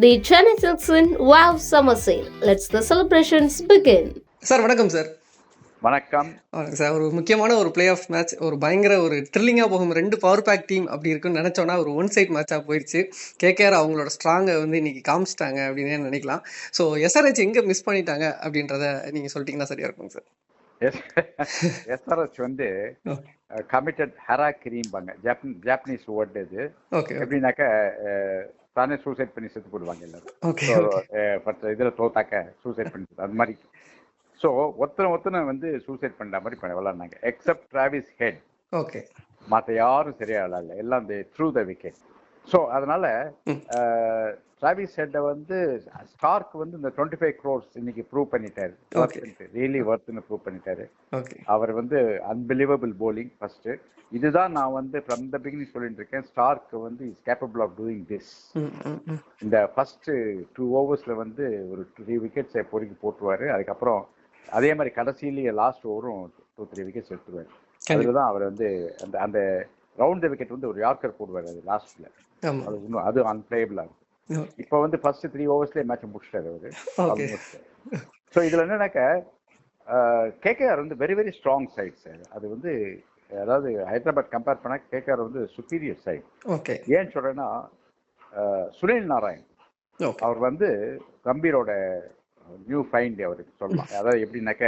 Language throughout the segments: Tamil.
The Chennai Silks in Wow Summer Sale. Let's the celebrations begin. Sir வணக்கம் சார். வணக்கம். வணக்கம் சார். ஒரு முக்கியமான ஒரு பிளே ஆஃப் மேட்ச், ஒரு பயங்கர ஒரு த்ரில்லிங்காக போகும், 2 பவர் பேக் டீம் அப்படி இருக்குன்னு நினச்சோன்னா ஒரு ஒன் சைட் மேட்சாக போயிடுச்சு. கேகேஆர் அவங்களோட ஸ்ட்ராங்கை வந்து இன்னைக்கு காமிச்சிட்டாங்க அப்படின்னே நினைக்கலாம். ஸோ எஸ்ஆர்ஹெச் எங்கே மிஸ் பண்ணிட்டாங்க அப்படின்றத நீங்கள் சொல்லிட்டீங்கன்னா சரியா இருக்குங்க சார். எஸ்ஆர்ஹெச் வந்து கமிட்டட் ஹெராக்கிரிம்பாங்க, ஜாப்பனீஸ் வேர்டு இது. ஓகே. எப்படின்னாக்க தானே சூசைட் பண்ணி செத்து போடுவாங்க எல்லாரும். இதில் தோத்தாக்க சூசைட் பண்ணி அது மாதிரி. ஸோ ஒருத்தனை வந்து சூசைட் பண்ணுற மாதிரி விளாட்னாங்க, எக்ஸப்ட் டிராவிஸ் ஹெட். ஓகே. மற்ற யாரும் சரியா விளாடல, எல்லாம் த்ரூ த விக்கெட். ஸோ அதனால டிராவிஸ் ஹெட்டை வந்து ஸ்டார்க் வந்து இந்த 25 crores இன்னைக்கு ப்ரூவ் பண்ணிட்டாரு, ரியலி வர்த்துன்னு ப்ரூவ் பண்ணிட்டாரு. அவர் வந்து அன்பிலீவபிள் போலிங் ஃபர்ஸ்ட். இதுதான் நான் வந்து ஃப்ரம் த பிகினிங் சொல்லிட்டு இருக்கேன், ஸ்டார்க் வந்து is capable of doing this. இந்த ஃபர்ஸ்ட் 2 overs வந்து ஒரு 3 wickets பொறுக்கி போட்டுருவாரு. அதுக்கப்புறம் அதே மாதிரி கடைசியிலேயே லாஸ்ட் ஓவரும் 2-3 wickets எடுத்துருவாரு. அதுதான் அவர் வந்து அந்த அந்த ரவுண்ட் த விக்கெட் வந்து ஒரு யார்க்கர் போடுவார் அது லாஸ்ட்ல. அது இன்னும் அது அன்பிளேபிளா இருக்கும். இப்போ வந்து ஃபர்ஸ்ட் 3 overs மேட்ச் முடிச்சிட்டாரு அவரு. ஸோ இதுல என்னன்னாக்க கேகேஆர் வந்து very very strong side sir. அது வந்து அதாவது ஹைதராபாத் கம்பேர் பண்ணா கேகேஆர் வந்து சுப்பீரியர் சைட். ஏன்னு சொல்றேன்னா சுனில் நாராயண் அவர் வந்து கம்பீரோட நியூ ஃபைண்ட் அவருக்கு சொல்லலாம். அதாவது எப்படின்னாக்க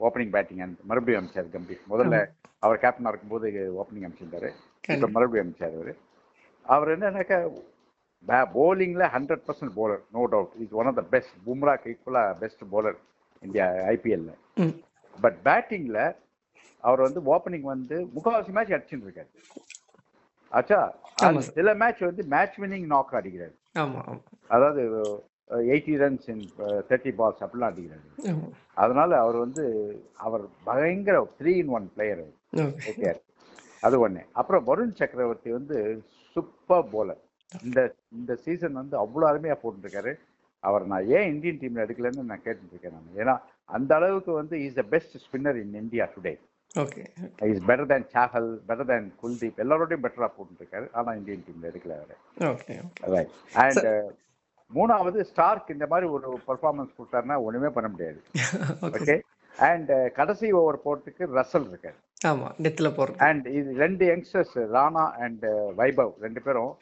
ஓப்பனிங் பேட்டிங் மறுபடியும் அமைச்சார் கம்பீர். முதல்ல அவர் கேப்டனா இருக்கும்போது ஓப்பனிங் அமைச்சிருந்தாரு, இப்போ மறுபடியும் அமைச்சார் அவர் என்னன்னாக்க போலிங்ல 100% bowler, no doubt. Is one of the best. பும்ராக்கு ஈக்குவலா பெஸ்ட் bowler இந்தியா ஐபிஎல்ல. பட் பேட்டிங்ல அவர் வந்து ஓப்பனிங் வந்து முக்கால்வாசி மேட்ச் அடிச்சுட்டு இருக்காரு. ஆச்சா, சில மேட்ச் வந்து மேட்ச் வின்னிங் நாக் அடிக்கிறாரு. அதாவது 80 runs in 30 balls அப்படிலாம் அடிக்கிறாரு. அதனால அவர் வந்து அவர் பயங்கர 3-in-1 பிளேயர் கேகேஆர். அது ஒண்ணு. அப்புறம் வருண் சக்கரவர்த்தி வந்து சூப்பர் போலர். இந்த சீசன் வந்து அவ்வளோ அருமையா போட்டுருக்காரு. அவர் நான் ஏன் இந்தியன் டீம்ல எடுக்கலன்னு நான் கேட்டுட்டு இருக்கேன் நான். ஏன்னா அந்த அளவுக்கு வந்து is the best spinner in India today. Is better than Chahal, better than Kuldeep, எல்லாரோடையும் பெட்டரா போட்டுருக்காரு. ஆனா இந்தியன் டீம்ல எடுக்கல அவரை. அண்ட் மூணாவது ஸ்டார்க் இந்த மாதிரி ஒரு பர்ஃபார்மன்ஸ் கொடுத்தாருன்னா ஒண்ணுமே பண்ண முடியாது. ஓகே. அண்ட் கடைசி ஓவர் போறதுக்கு ரசல் இருக்காரு. அண்ட் இது 2 யங்ஸ்டர்ஸ் ராணா அண்ட் வைபவ் 2 பேரும்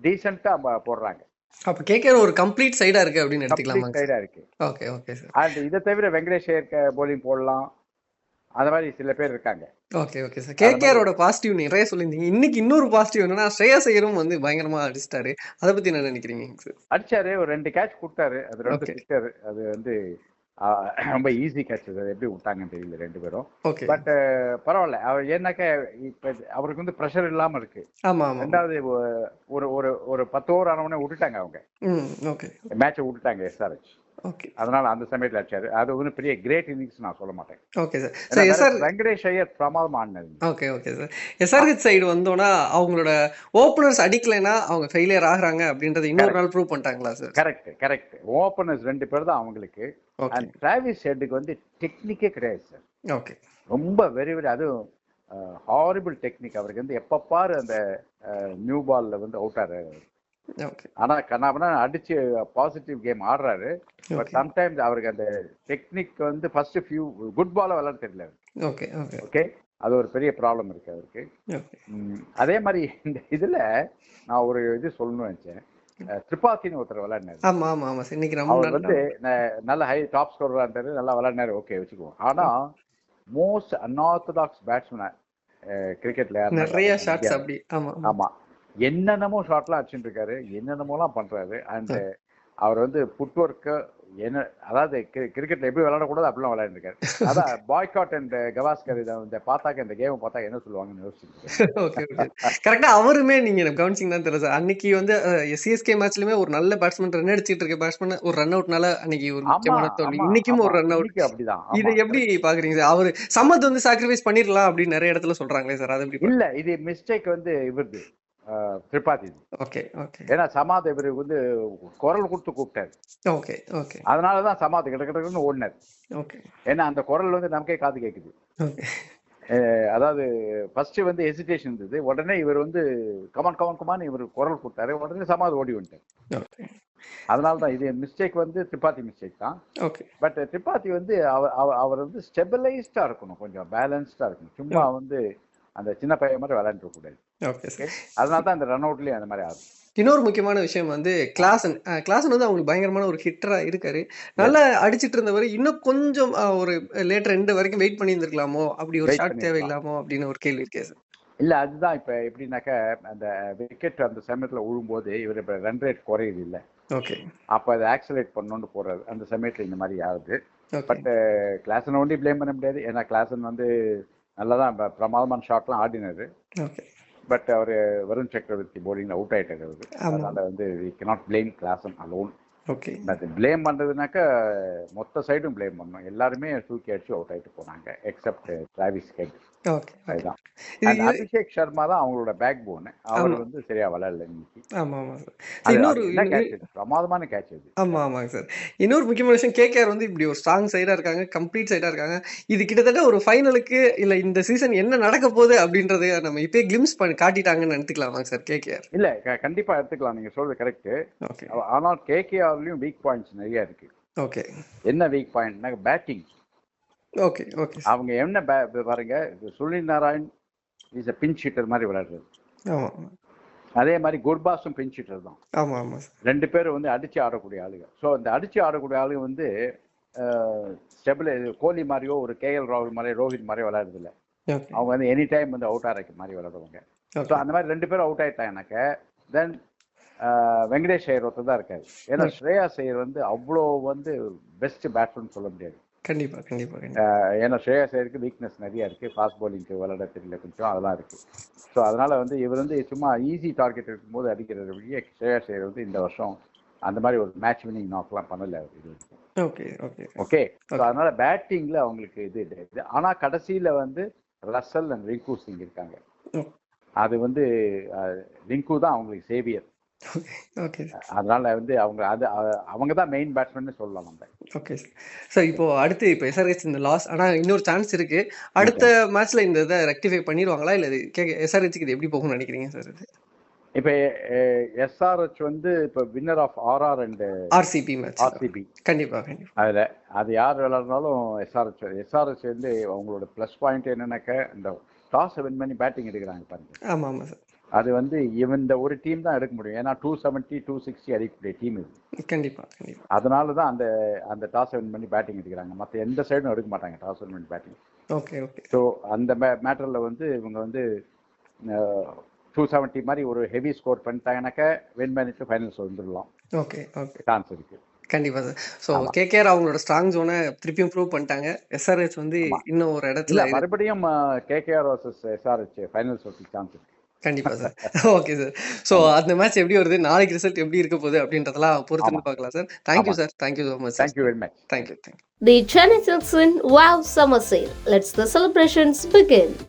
டீசென்ட்டா போடுறாங்க. அப்ப கேகேஆர் ஒரு கம்ப்ளீட் சைடா இருக்கு அப்படின்னு எடுத்துக்கலாம். சைடா இருக்கு. Okay okay sir. அண்ட் இதை தவிர வெங்கடேஷ் ஐயர் போலிங் போடலாம், அந்த மாதிரி சில பேர் இருக்காங்க. Okay okay sir. கேகேஆரோட பாசிட்டிவ் நிறைய சொல்லியிருந்தீங்க. இன்னைக்கு இன்னொரு பாசிட்டிவ் என்னன்னா ஸ்ரேயஸ் ஐயரும் வந்து பயங்கரமா அடிச்சிட்டாரு. அதை பத்தி என்ன நினைக்கிறீங்க சார்? அடிச்சாரு, ஒரு 2 கேட்ச் கொடுத்தாரு. அது 2 சிக்ஸர். அது வந்து ரொம்ப ஈஸி கேட்ச். எப்படி விட்டாங்கன்னு தெரியல 2 பேரும். பட் பரவாயில்ல. அவர் ஏன்னாக்க இப்ப அவருக்கு வந்து ப்ரெஷர் இல்லாம இருக்கு. ரெண்டாவது ஒரு 10 over ஆனவொடனே விட்டுட்டாங்க அவங்க. மேட்சை விட்டுட்டாங்க எஸ்ஆர்ஹெச். அதனால அந்த சமயத்தில் அடிச்சாரு. அது வந்து பெரிய கிரேட் இன்னிங்ஸ் நான் சொல்ல மாட்டேன். Okay sir. வெங்கடேஷ் ஐயர் பிரமாதம் ஆடினது. Okay sir. எஸ்ஆர்ஹெச் சைடு வந்தோன்னா அவங்களோட ஓப்பனர்ஸ் அடிக்கலைன்னா அவங்க ஃபெயிலியர் ஆகுறாங்க அப்படின்றத இன்னொரு நாள் ப்ரூவ் பண்ணிட்டாங்களா சார்? கரெக்ட். ஓப்பனர்ஸ் 2 பேர் தான் அவங்களுக்கு. அண்ட் டிராவிஸ் ஹெட்டுக்கு வந்து டெக்னிக்கே கிடையாது சார். ஓகே. ரொம்ப வெரி வெரி, அதுவும் ஹாரிபிள் டெக்னிக். அவருக்கு வந்து எப்ப பாரு அந்த நியூ பால்ல வந்து அவுட் ஆறாரு. ஆனா கண்ணாபனா அடிச்சு பாசிட்டிவ் கேம் ஆடுறாரு. பட் சம்டைம்ஸ் அவருக்கு அந்த டெக்னிக் வந்து ஃபர்ஸ்ட் ஃபியூ குட் பால விளையாட தெரியல. ஓகே. அது ஒரு பெரிய ப்ராப்ளம் இருக்கு அவருக்கு. அதே மாதிரி இந்த இதுல நான் ஒரு இது சொல்லணும்னு நினைச்சேன். திரிபாத்தின்னு ஒருத்தர் விளையாடினாரு. அவர் வந்து நல்ல ஹை டாப் ஸ்கோரரா இருந்தாரு, நல்லா விளையாடினாரு. ஓகே வச்சுக்குவோம். ஆனா மோஸ்ட் அன்ஆர்த்தடாக்ஸ் பேட்ஸ்மேன் கிரிக்கெட்ல நிறைய ஷாட்ஸ் அப்படி. ஆமா, என்னென்னமோ ஷாட்லாம் அடிச்சுட்டு இருக்காரு, என்னென்னமோலாம் பண்றாரு. அண்ட் அவர் வந்து ஃபுட்வொர்க்கு என்ன, அதாவது கிரிக்கெட்ல எப்படி விளையாடக்கூடாது அப்படிலாம் விளையாண்டுருக்காரு. அதான் பாய்காட் அண்ட் கவாஸ்கர் இந்த பார்த்தாக்க இந்த கேம் பார்த்தா என்ன சொல்லுவாங்கன்னு யோசிச்சுருக்கேன். கரெக்டா அவருமே நீங்க கவனிச்சிங்க தான் தெரியும் சார். அன்னைக்கு வந்து சிஎஸ்கே மேட்ச்லயுமே ஒரு நல்ல பேட்ஸ்மேன் ரன் அடிச்சிட்டு இருக்க பேட்ஸ்மேன் ஒரு ரன் அவுட்னால அன்னைக்கு ஒரு முக்கியமான தோல்வி. இன்னைக்கும் ஒரு ரன் அவுட். அப்படிதான். இதை எப்படி பாக்குறீங்க சார்? அவரு சம்மத் வந்து சாக்ரிஃபைஸ் பண்ணிடலாம் அப்படின்னு நிறைய இடத்துல சொல்றாங்களே சார், அது எப்படி? இல்ல, இது மிஸ்டேக் வந்து இவருது திரிபாதி. ஏன்னா சமாத் இவருக்கு வந்து குரல் கொடுத்து கூப்பிட்டாரு. அதனாலதான் சமாத் கிட்டக்கிட்டு ஓடினார். ஏன்னா அந்த குரல் வந்து நமக்கே காது கேக்குது. அதாவது ஃபர்ஸ்ட் வந்து ஹெசிடேஷன் இருந்தது, உடனே இவர் வந்து கமான் இவர் குரல் கொடுத்தாரு, உடனே சமாத் ஓடி வந்துட்டார். அதனால தான் இது மிஸ்டேக் வந்து திரிபாதி மிஸ்டேக் தான். ஓகே. பட் திரிபாதி வந்து அவர் வந்து ஸ்டெபிளைஸ்டா இருக்கணும், கொஞ்சம் பேலன்ஸ்டா இருக்கணும். சும்மா வந்து அந்த சின்ன பையன் மாதிரி விளையாண்டு கூடாது. Okay sir. அதனால தான் அந்த ரன் அவுட்லயும் அந்த மாதிரி ஆகுது. இன்னொரு முக்கியமான விஷயம் வந்து கிளாசன் வந்து அவங்களுக்கு பயங்கரமான ஒரு ஹிட்டரா இருக்காரு. நல்லா அடிச்சிட்டு இருந்தவர் இன்னும் கொஞ்சம் ஒரு லேட்டர் எண்டு வரைக்கும் வெயிட் பண்ணி இருந்திருக்கலாமோ, அப்படி ஒரு ஷாட் தேவையில்லாமோ அப்படின்னு ஒரு கேள்வி இருக்கே சார். இல்ல அதுதான் இப்ப எப்படின்னாக்க அந்த விக்கெட் அந்த சமயத்துல விழும்போது இவர் இப்ப ரன் ரேட் குறையுது இல்ல. ஓகே. அப்ப அதை ஆக்சலேட் பண்ணணும்னு போறாரு, அந்த சமயத்துல இந்த மாதிரி ஆகுது. பட் கிளாசன் ஒண்டி பிளேம் பண்ண முடியாது, ஏன்னா கிளாசன் வந்து நல்லாதான் பிரமாதமான ஷாட்லாம் ஆடினாரு. ஓகே. பட் அவரு வருண் சக்கரவர்த்தி போலிங்ல அவுட் ஆயிட்டாரு அவரு. அதனால வந்து we cannot blame Klaasen alone. Okay. அது பிளேம் பண்றதுனாக்க மொத்த சைடும் பிளேம் பண்ணணும். எல்லாருமே தூக்கி அடிச்சு அவுட் ஆயிட்டு போனாங்க எக்ஸப்ட் டிராவிஸ் ஹெட். ஓகே. அதுதான். அபிஷேக் சர்மா தான் அவங்களோட பேக் போன். அவர் வந்து சரியா விளையாடல இன்னைக்கு. ஆமா ஆமா சார். இன்னொரு பிரமாதமான கேட்ச் அது. ஆமா ஆமாங்க சார். இன்னொரு முக்கியமான விஷயம், கேகேஆர் வந்து இப்படி ஒரு ஸ்ட்ராங் சைடா இருக்காங்க, கம்ப்ளீட் சைடா இருக்காங்க. இது கிட்டத்தட்ட ஒரு ஃபைனலுக்கு இல்ல இந்த சீசன் என்ன நடக்க போகுது அப்படின்றத நம்ம இப்பயே கிளிம்ஸ் பண்ணி காட்டிட்டாங்கன்னு எடுத்துக்கலாமா சார் கேகேஆர்? இல்ல கண்டிப்பா எடுத்துக்கலாம், நீங்க சொல்றது கரெக்ட். ஓகே. ஆனால் கேகேஆர்லயும் வீக் பாயிண்ட்ஸ் நிறைய இருக்கு. ஓகே. என்ன வீக் பாயிண்ட்னா பேட்டிங். ஓகே. ஓகே. அவங்க என்ன பாருங்க, Sunil Narayan is a pinch hitter மாதிரி விளையாடுறது. ஆமா. அதே மாதிரி குர்பாஸும் பிஞ்ச் ஹிட்டர் தான். ஆமா ஆமா சார். ரெண்டு பேரும் வந்து அடிச்சு ஆடக்கூடிய ஆளுங்க. ஸோ அந்த அடிச்சு ஆடக்கூடிய ஆளுங்க வந்து ஸ்டெபிள் கோலி மாதிரியோ ஒரு கேஎல் ராகுல் மாதிரியோ ரோஹித் மாதிரியோ விளையாடுறது இல்லை. அவங்க வந்து எனி டைம் வந்து அவுட் ஆகிற மாதிரி விளையாடுவாங்க. ஸோ அந்த மாதிரி ரெண்டு பேரும் அவுட் ஆயிட்டாங்கனாக்க தென் வெங்கடேஷ் ஐயர் ஒருத்தர் தான் இருக்காரு. ஏன்னா ஸ்ரேயாஸ் ஐயர் வந்து அவ்வளோ வந்து பெஸ்ட் பேட்ஸ்மேன் சொல்ல முடியாது. கண்டிப்பா கண்டிப்பா. ஏன்னா ஸ்ரேயாஸ் ஐயருக்கு வீக்னஸ் நிறைய இருக்கு, ஃபாஸ்ட் பவுலிங்க்கு விளையாட தெரியல கொஞ்சம், அதெல்லாம் இருக்கு. ஸோ அதனால வந்து இவர் வந்து சும்மா ஈஸி டார்கெட் இருக்கும்போது அடிக்கிறது வழியே ஸ்ரேயாஸ் ஐயர் வந்து இந்த வருஷம் அந்த மாதிரி ஒரு மேட்ச் வின்னிங் நாக்லாம் பண்ணல அவர். ஓகே. ஓகே. ஓகே. ஸோ அதனால பேட்டிங்ல அவங்களுக்கு இது ஆனா கடைசியில வந்து ரசல் அண்ட் ரிங்கு சிங் இருக்காங்க. அது வந்து ரிங்கு தான் அவங்களுக்கு சேவியர். ஓகே. அதனால வந்து அவங்க தான் மெயின் பேட்ஸ்மேன் சொல்லலாம் நம்ம. Okay sir. இப்போ அடுத்து இப்போ எஸ்ஆர்ஹெச் இந்த லாஸ், ஆனா இன்னொரு சான்ஸ் இருக்கு. அடுத்த மேட்ச்ல இந்த இதை ரெக்டிஃபை பண்ணிடுவாங்களா இல்ல எஸ்ஆர்ஹெச்க்கு இது எப்படி போகும்னு நினைக்கிறீங்க சார்? இது இப்போ எஸ்ஆர்ஹெச் வந்து இப்போ winner of RR and RCB match. RCB கண்டிப்பா கண்டிப்பா. அதுல அது யார் விளையாடுனாலும் எஸ்ஆர்ஹெச் வந்து அவங்களோட ப்ளஸ் பாயிண்ட் என்னன்னாக்க இந்த டாஸ் வின் பண்ணி பேட்டிங் எடுக்கிறாங்க பாருங்க. ஆமா ஆமா சார். அது வந்து இந்த ஒரு டீம் தான் எடுக்க முடியும், ஏன்னா 270 260 அடிக்கக்கூடிய டீம் இது. கண்டிப்பா கண்டிப்பா. அதனால தான் அந்த டாஸ் வின் பண்ணி பேட்டிங் எடுக்கிறாங்க, மற்ற எந்த சைடும் எடுக்க மாட்டாங்க டாஸ் வின் பண்ணி பேட்டிங். Okay okay. ஸோ அந்த மேட்டரில் வந்து இவங்க வந்து 270 மாதிரி ஒரு ஹெவி ஸ்கோர் பண்ணிட்டாங்கனாக்க வின் பண்ணிட்டு ஃபைனல்ஸ் வந்துடலாம். Okay okay. சான்ஸ் இருக்கு கண்டிப்பா சார். ஸோ கேகேஆர் அவங்களோட ஸ்ட்ராங் ஜோனை திருப்பியும் ப்ரூவ் பண்ணிட்டாங்க. எஸ்ஆர்ஹெச் வந்து இன்னும் ஒரு இடத்துல மறுபடியும் கேகேஆர் வர்சஸ் எஸ்ஆர்ஹெச் ஃபைனல்ஸ் வரதுக்கு சான்ஸ் இருக்கு. கண்டிப்பா சார். Okay sir. ஸோ அந்த மேட்ச் எப்படி வருது, நாளைக்கு ரிசல்ட் எப்படி இருக்க போகுது அப்படின்றதெல்லாம் பொறுத்து பார்க்கலாம் sir. Thank you sir. Thank you so much. Thank you very much. Thank you. The Chennai Silks in Wow Summer Sale. Let's the celebrations begin.